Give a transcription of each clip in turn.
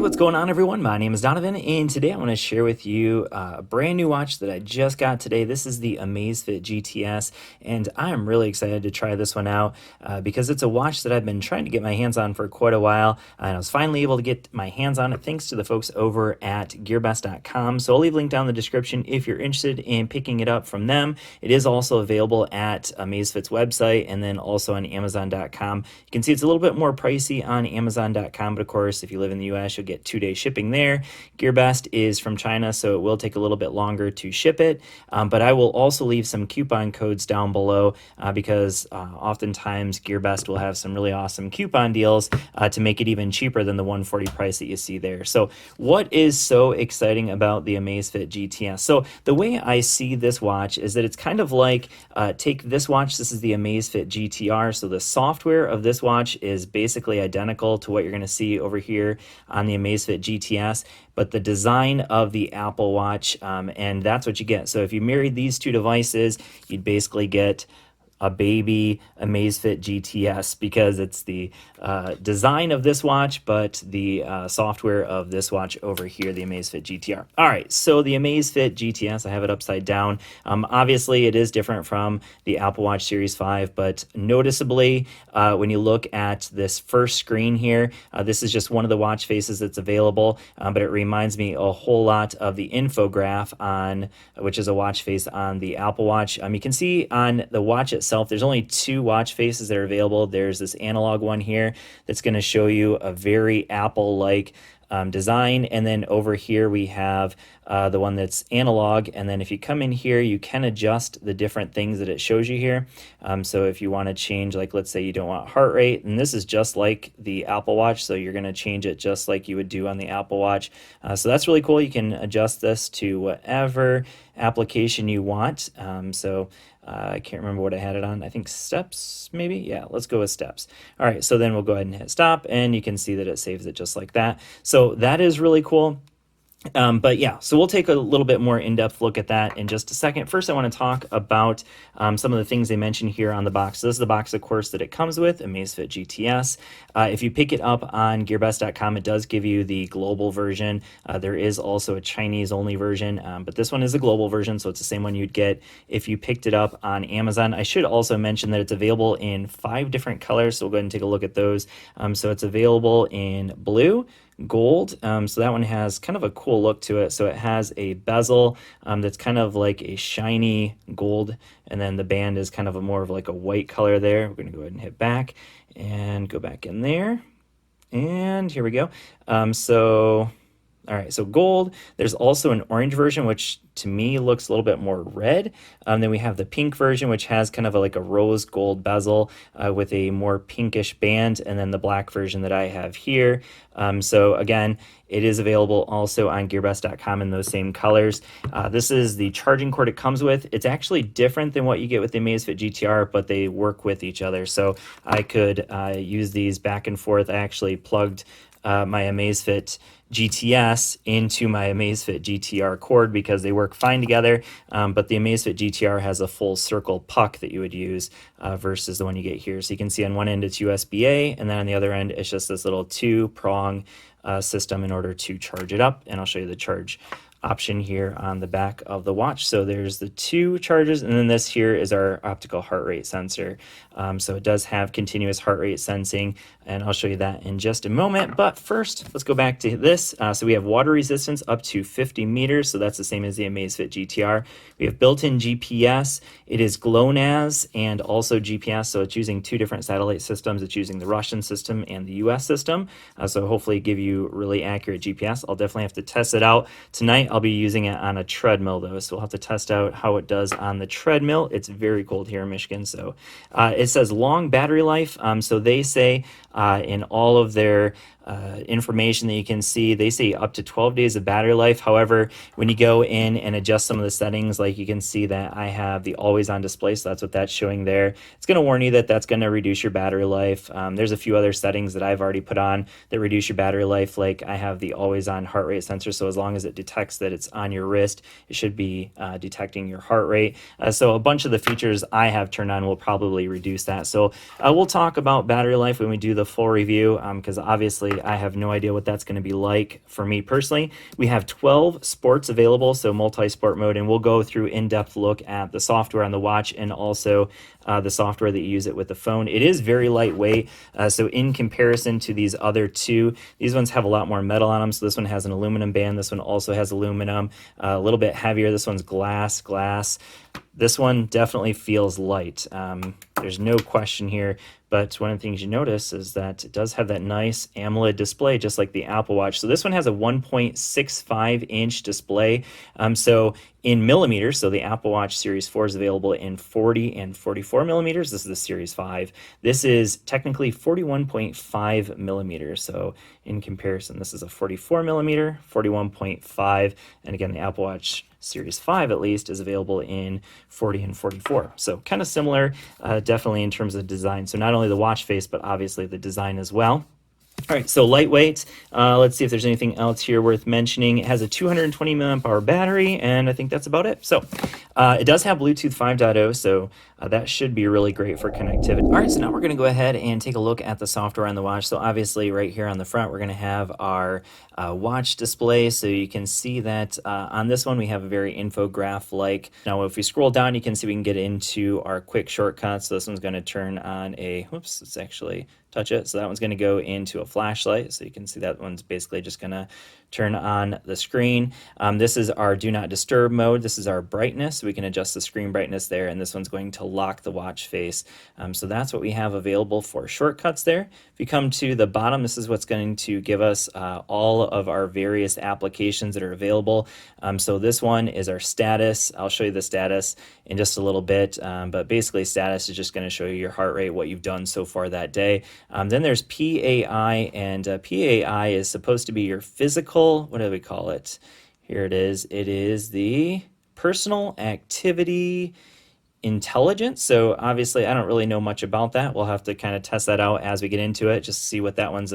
What's going on, everyone? My name is Donovan, and today I want to share with you a brand new watch that I just got today. This is the Amazfit GTS, and I am really excited to try this one out because it's a watch that I've been trying to get my hands on for quite a while, and I was finally able to get my hands on it thanks to the folks over at gearbest.com. So I'll leave a link down in the description if you're interested in picking it up from them. It is also available at Amazfit's website and then also on Amazon.com. You can see it's a little bit more pricey on Amazon.com, but of course, if you live in the US, you'll get 2-day shipping there. GearBest is from China, so it will take a little bit longer to ship it, but I will also leave some coupon codes down below because oftentimes GearBest will have some really awesome coupon deals to make it even cheaper than the $140 price that you see there. So what is so exciting about the Amazfit GTS? So the way I see this watch is that it's kind of like, take this watch, this is the Amazfit GTR, so the software of this watch is basically identical to what you're going to see over here on the Amazfit GTS, but the design of the Apple Watch, and that's what you get. So if you married these two devices, you'd basically get a baby Amazfit GTS because it's the design of this watch, but the software of this watch over here, the Amazfit GTR. All right, so the Amazfit GTS, I have it upside down. Obviously, it is different from the Apple Watch Series 5, but noticeably, when you look at this first screen here, this is just one of the watch faces that's available, but it reminds me a whole lot of the infograph on, which is a watch face on the Apple Watch. You can see on the watch itself, there's only two watch faces that are available. There's this analog one here that's going to show you a very Apple-like design, and then over here we have the one that's analog, and then if you come in here you can adjust the different things that it shows you here. So if you want to change, like let's say you don't want heart rate, and this is just like the Apple Watch, so you're going to change it just like you would do on the Apple Watch. So that's really cool. You can adjust this to whatever application you want. I can't remember what I had it on. I think steps, maybe? Yeah, let's go with steps. All right, so then we'll go ahead and hit stop, and you can see that it saves it just like that. So that is really cool. But yeah, so we'll take a little bit more in-depth look at that in just a second. First, I want to talk about some of the things they mentioned here on the box. So this is the box, of course, that it comes with, Amazfit GTS. If you pick it up on gearbest.com, it does give you the global version. There is also a Chinese-only version, but this one is a global version, so it's the same one you'd get if you picked it up on Amazon. I should also mention that it's available in 5 different colors, so we'll go ahead and take a look at those. So it's available in blue, gold, so that one has kind of a cool look to it. So it has a bezel that's kind of like a shiny gold, and then the band is kind of a more of like a white color there. We're going to go ahead and hit back and go back in there, and here we go. All right, so gold. There's also an orange version, which to me looks a little bit more red. Then we have the pink version, which has kind of like a rose gold bezel with a more pinkish band, and then the black version that I have here. So again, it is available also on gearbest.com in those same colors. This is the charging cord it comes with. It's actually different than what you get with the Amazfit GTR, but they work with each other. So I could use these back and forth. I actually plugged my Amazfit GTS into my Amazfit GTR cord because they work fine together, but the Amazfit GTR has a full circle puck that you would use versus the one you get here. So you can see on one end it's USB-A, and then on the other end it's just this little 2-prong system in order to charge it up, and I'll show you the charge option here on the back of the watch. So there's the 2 charges, and then this here is our optical heart rate sensor. So it does have continuous heart rate sensing, and I'll show you that in just a moment. But first, let's go back to this. So we have water resistance up to 50 meters, so that's the same as the Amazfit GTR. We have built-in GPS. It is GLONASS and also GPS, so it's using 2 different satellite systems. It's using the Russian system and the US system, so hopefully give you really accurate GPS. I'll definitely have to test it out tonight. I'll be using it on a treadmill though, so we'll have to test out how it does on the treadmill. It's very cold here in Michigan. So it says long battery life. So they say in all of their information that you can see, they say up to 12 days of battery life. However, when you go in and adjust some of the settings, like you can see that I have the always on display, so that's what that's showing there. It's going to warn you that that's going to reduce your battery life. There's a few other settings that I've already put on that reduce your battery life, like I have the always on heart rate sensor, so as long as it detects that it's on your wrist, it should be detecting your heart rate. So a bunch of the features I have turned on will probably reduce that. So we'll talk about battery life when we do the full review, because obviously honestly, I have no idea what that's going to be like for me personally. We have 12 sports available, so multi-sport mode, and we'll go through in-depth look at the software on the watch and also the software that you use it with the phone. It is very lightweight, so in comparison to these other two, these ones have a lot more metal on them. So this one has an aluminum band. This one also has aluminum, a little bit heavier. This one's glass. This one definitely feels light. There's no question here, but one of the things you notice is that it does have that nice AMOLED display, just like the Apple Watch. So this one has a 1.65-inch display. So in millimeters, so the Apple Watch Series 4 is available in 40 and 44 millimeters. This is the Series 5. This is technically 41.5 millimeters. So in comparison, this is a 44 millimeter, 41.5, and again, the Apple Watch Series 5 at least is available in 40 and 44. So kind of similar, definitely in terms of design. So not only the watch face, but obviously the design as well. All right, so lightweight. Let's see if there's anything else here worth mentioning. It has a 220 milliamp hour battery, and I think that's about it. So it does have Bluetooth 5.0, so that should be really great for connectivity. All right, so now we're going to go ahead and take a look at the software on the watch. So obviously right here on the front, we're going to have our watch display. So you can see that on this one, we have a very infograph-like. Now, if we scroll down, you can see we can get into our quick shortcuts. So this one's going to turn on a, whoops, it's actually touch it. So that one's going to go into a flashlight. So you can see that one's basically just going to turn on the screen. This is our do not disturb mode. This is our brightness. So we can adjust the screen brightness there, and this one's going to lock the watch face. So that's what we have available for shortcuts there. If you come to the bottom, this is what's going to give us all of our various applications that are available. So this one is our status. I'll show you the status in just a little bit, but basically status is just going to show you your heart rate, what you've done so far that day. Then there's PAI, and PAI is supposed to be your physical, what do we call it? Here it is. It is the personal activity intelligence. So obviously I don't really know much about that. We'll have to kind of test that out as we get into it, just to see what that one's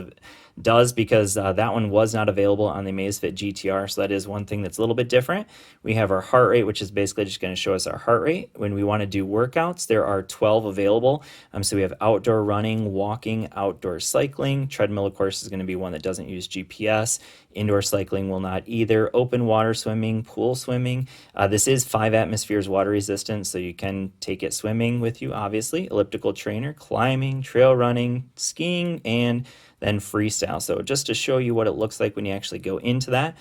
does, because that one was not available on the Amazfit GTR. So that is one thing that's a little bit different. We have our heart rate, which is basically just going to show us our heart rate. When we want to do workouts, there are 12 available. So we have outdoor running, walking, outdoor cycling. Treadmill, of course, is going to be one that doesn't use GPS. Indoor cycling will not either. Open water swimming, pool swimming. This is 5 atmospheres water resistant, so you can take it swimming with you, obviously. Elliptical trainer, climbing, trail running, skiing, and then freestyle. So just to show you what it looks like when you actually go into that.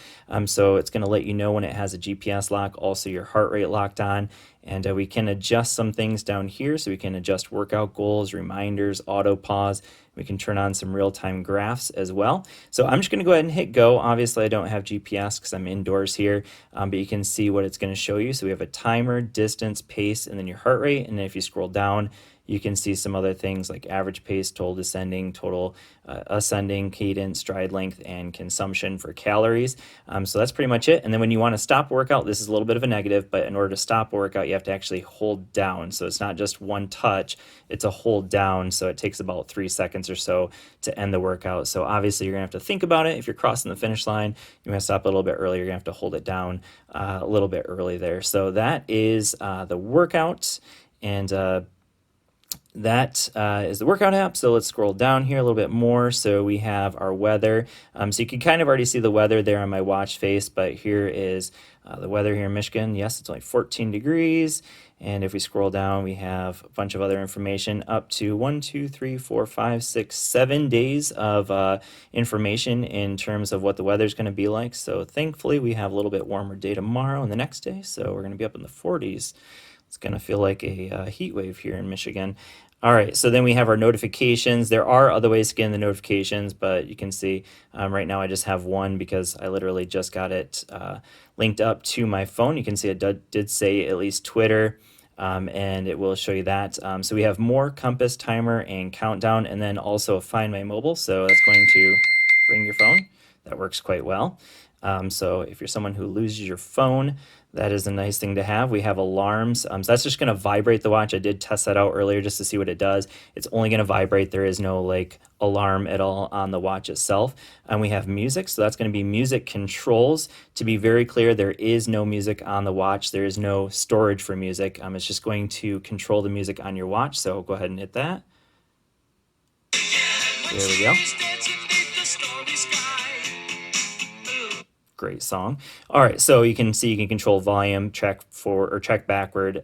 So it's going to let you know when it has a GPS lock, also your heart rate locked on. And we can adjust some things down here. So we can adjust workout goals, reminders, auto pause. We can turn on some real-time graphs as well. So I'm just going to go ahead and hit go. Obviously, I don't have GPS because I'm indoors here, but you can see what it's going to show you. So we have a timer, distance, pace, and then your heart rate. And then if you scroll down, you can see some other things like average pace, total descending, total ascending, cadence, stride length, and consumption for calories. So that's pretty much it. And then when you want to stop workout, this is a little bit of a negative, but in order to stop a workout, you have to actually hold down. So it's not just one touch, it's a hold down. So it takes about 3 seconds or so to end the workout. So obviously you're gonna have to think about it. If you're crossing the finish line, you want to stop a little bit early, you're gonna have to hold it down a little bit early there. So that is the workout, and that is the workout app. So let's scroll down here a little bit more. So we have our weather. So you can kind of already see the weather there on my watch face, but here is the weather here in Michigan. Yes, it's only 14 degrees. And if we scroll down, we have a bunch of other information up to 1, 2, 3, 4, 5, 6, 7 days of information in terms of what the weather is going to be like. So thankfully, we have a little bit warmer day tomorrow and the next day. So we're going to be up in the 40s. It's going to feel like a heat wave here in Michigan. All right, so then we have our notifications. There are other ways to get in the notifications, but you can see right now I just have one because I literally just got it linked up to my phone. You can see it did say at least Twitter, and it will show you that. So we have more, compass, timer, and countdown, and then also Find My Mobile. So that's going to ring your phone. That works quite well. So if you're someone who loses your phone, that is a nice thing to have. We have alarms. So that's just going to vibrate the watch. I did test that out earlier just to see what it does. It's only going to vibrate. There is no like alarm at all on the watch itself. And we have music. So that's going to be music controls. To be very clear, there is no music on the watch. There is no storage for music. It's just going to control the music on your watch. So go ahead and hit that. There we go. Great song. All right, so you can see you can control volume, track forward or track backward,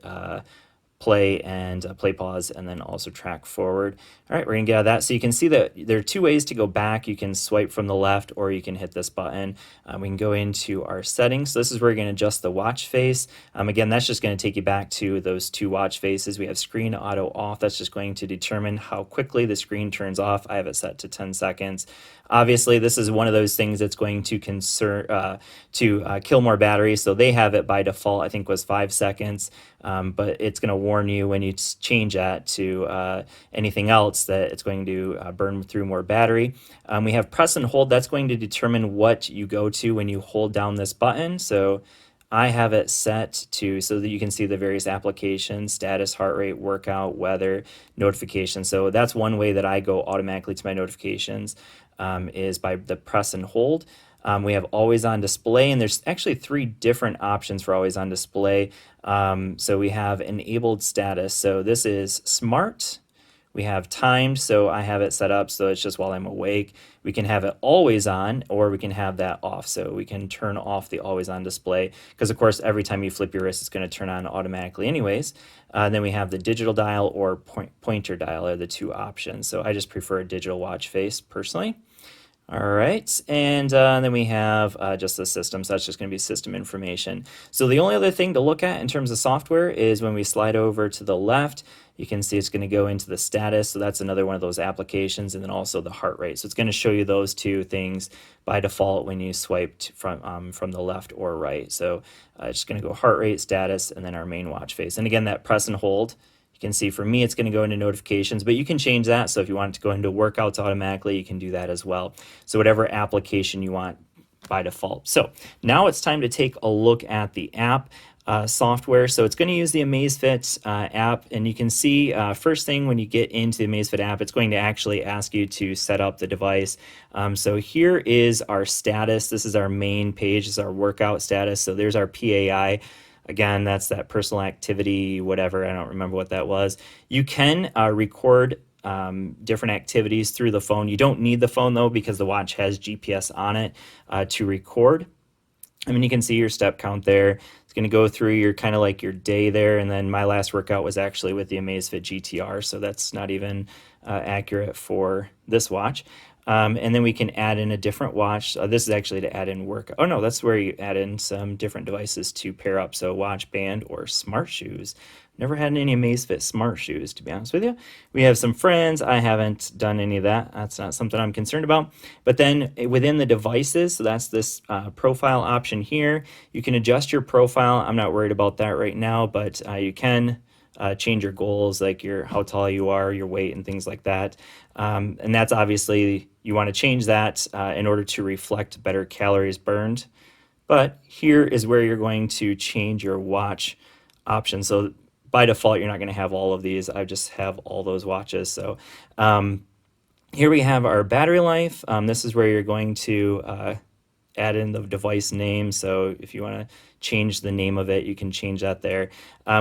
play and play pause, and then also track forward. All right, we're gonna get out of that. So you can see that there are two ways to go back. You can swipe from the left, or you can hit this button. We can go into our settings. So this is where you're gonna adjust the watch face. Again, that's just gonna take you back to those two watch faces. We have screen auto off. That's just going to determine how quickly the screen turns off. I have it set to 10 seconds. Obviously, this is one of those things that's going to kill more battery. So they have it by default, I think was 5 seconds, but it's going to warn you when you change that to anything else that it's going to burn through more battery. We have press and hold. That's going to determine what you go to when you hold down this button. So I have it set to so that you can see the various applications, status, heart rate, workout, weather, notifications. So that's one way that I go automatically to my notifications, is by the press and hold. We have always on display, and there's actually 3 different options for always on display. So we have enabled status. So this is smart. We have timed, so I have it set up so it's just while I'm awake. We can have it always on, or we can have that off. So we can turn off the always on display, because of course every time you flip your wrist it's going to turn on automatically anyways. Then we have the digital dial or pointer dial are the 2 options. So I just prefer a digital watch face personally. All right, and then we have just the system, so that's just going to be system information. So the only other thing to look at in terms of software is when we slide over to the left, you can see it's going to go into the status, so that's another one of those applications, and then also the heart rate. So it's going to show you those 2 things by default when you swiped from the left or right. So it's just going to go heart rate, status, and then our main watch face. And again, that press and hold, you can see for me, it's going to go into notifications, but you can change that. So if you want it to go into workouts automatically, you can do that as well. So whatever application you want by default. So now it's time to take a look at the app software. So it's going to use the Amazfit app, and you can see first thing when you get into the Amazfit app, it's going to actually ask you to set up the device. So here is our status. This is our main page. This is our workout status. So there's our PAI. Again, that's that personal activity, whatever. I don't remember what that was. You can record different activities through the phone. You don't need the phone though, because the watch has GPS on it to record. I mean, you can see your step count there. It's going to go through your kind of like your day there. And then my last workout was actually with the Amazfit GTR. So that's not even accurate for this watch. And then we can add in a different watch. This is actually to add in work. Oh no, that's where you add in some different devices to pair up. So watch, band, or smart shoes. Never had any Amazfit smart shoes, to be honest with you. We have some friends. I haven't done any of that. That's not something I'm concerned about. But then within the devices, so that's this profile option here. You can adjust your profile. I'm not worried about that right now, but you can change your goals, like how tall you are, your weight, and things like that. And that's obviously, you want to change that in order to reflect better calories burned. But here is where you're going to change your watch option. So by default, you're not going to have all of these. I just have all those watches. So here we have our battery life. This is where you're going to add in the device name. So if you want to change the name of it, you can change that there.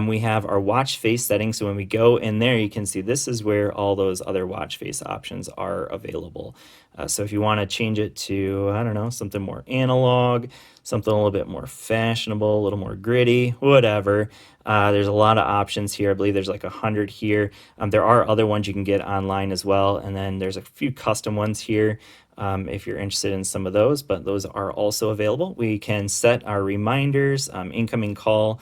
We have our watch face settings. So when we go in there, you can see this is where all those other watch face options are available. So if you want to change it to, I don't know, something more analog, something a little bit more fashionable, a little more gritty, whatever. There's a lot of options here. I believe there's like 100 here. There are other ones you can get online as well. And then there's a few custom ones here if you're interested in some of those, but those are also available. We can set our reminders, incoming call.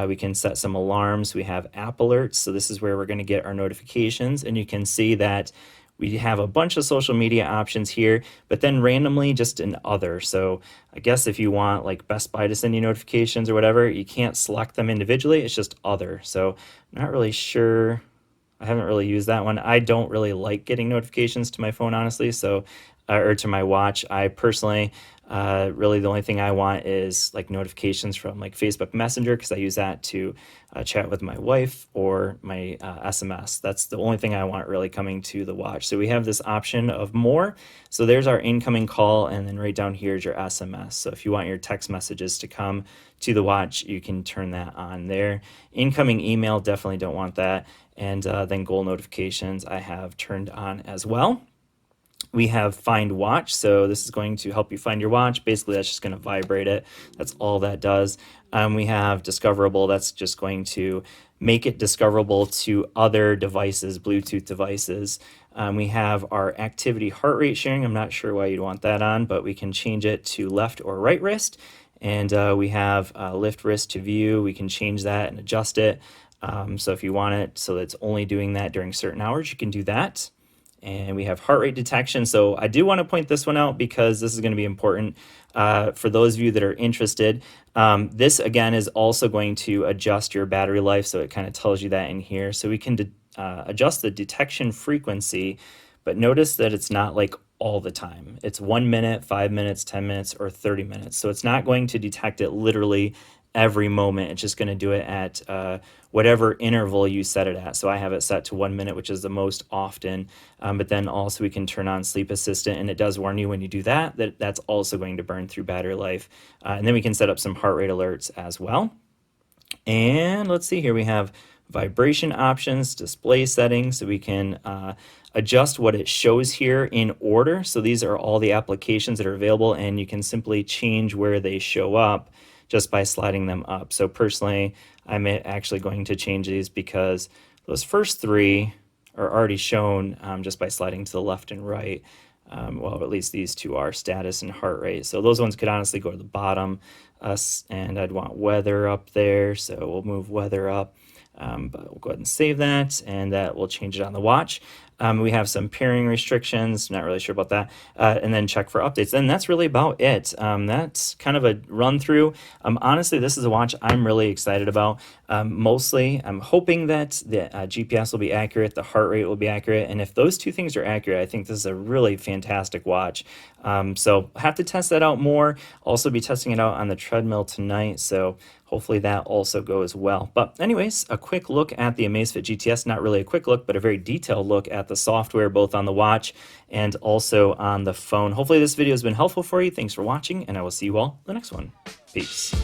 We can set some alarms. We have app alerts. So this is where we're going to get our notifications. And you can see that we have a bunch of social media options here, but then randomly just an other. So I guess if you want like Best Buy to send you notifications or whatever, you can't select them individually. It's just other. So I'm not really sure. I haven't really used that one. I don't really like getting notifications to my phone, honestly. So, or to my watch. I personally, really the only thing I want is like notifications from like Facebook Messenger, because I use that to chat with my wife, or my SMS. That's the only thing I want really coming to the watch. So we have this option of more. So there's our incoming call, and then right down here is your SMS. So if you want your text messages to come to the watch, you can turn that on there. Incoming email, definitely don't want that. And then goal notifications I have turned on as well. We have find watch, so this is going to help you find your watch. Basically, that's just going to vibrate it. That's all that does. We have discoverable. That's just going to make it discoverable to other devices, Bluetooth devices. We have our activity heart rate sharing. I'm not sure why you'd want that on, but we can change it to left or right wrist. And we have lift wrist to view. We can change that and adjust it. So if you want it so that it's only doing that during certain hours, you can do that. And we have heart rate detection. So I do want to point this one out because this is going to be important for those of you that are interested. This again is also going to adjust your battery life. So it kind of tells you that in here. So we can adjust the detection frequency, but notice that it's not like all the time. It's 1 minute, 5 minutes, 10 minutes, or 30 minutes. So it's not going to detect it literally every moment. It's just going to do it at whatever interval you set it at. So I have it set to 1 minute, which is the most often. But then also we can turn on Sleep Assistant, and it does warn you when you do that, that's also going to burn through battery life. And then we can set up some heart rate alerts as well. And let's see here, we have vibration options, display settings, so we can adjust what it shows here in order. So these are all the applications that are available, and you can simply change where they show up just by sliding them up. So personally, I'm actually going to change these because those first three are already shown just by sliding to the left and right. Well, at least these two are, status and heart rate. So those ones could honestly go to the bottom. And I'd want weather up there, so we'll move weather up. But we'll go ahead and save that, and that will change it on the watch. We have some pairing restrictions, not really sure about that, and then check for updates. And that's really about it. That's kind of a run through. Honestly, this is a watch I'm really excited about. Mostly, I'm hoping that the GPS will be accurate, the heart rate will be accurate, and if those two things are accurate, I think this is a really fantastic watch. So I have to test that out more. Also be testing it out on the treadmill tonight, so hopefully that also goes well. But anyways, a quick look at the Amazfit GTS, not really a quick look, but a very detailed look at the software, both on the watch and also on the phone. Hopefully this video has been helpful for you. Thanks for watching, and I will see you all in the next one. Peace.